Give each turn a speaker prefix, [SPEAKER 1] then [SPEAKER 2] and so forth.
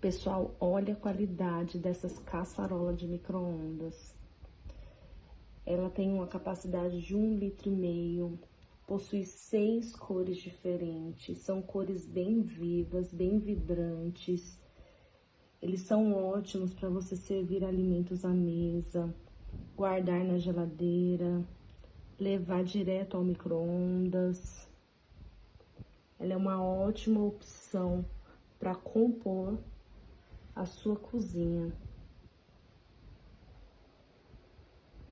[SPEAKER 1] Pessoal, olha a qualidade dessas caçarolas de micro-ondas. Ela tem uma capacidade de 1,5 litro, possui 6 cores diferentes, são cores bem vivas, bem vibrantes. Eles são ótimos para você servir alimentos à mesa, guardar na geladeira, levar direto ao micro-ondas. Ela é uma ótima opção para compor a sua cozinha.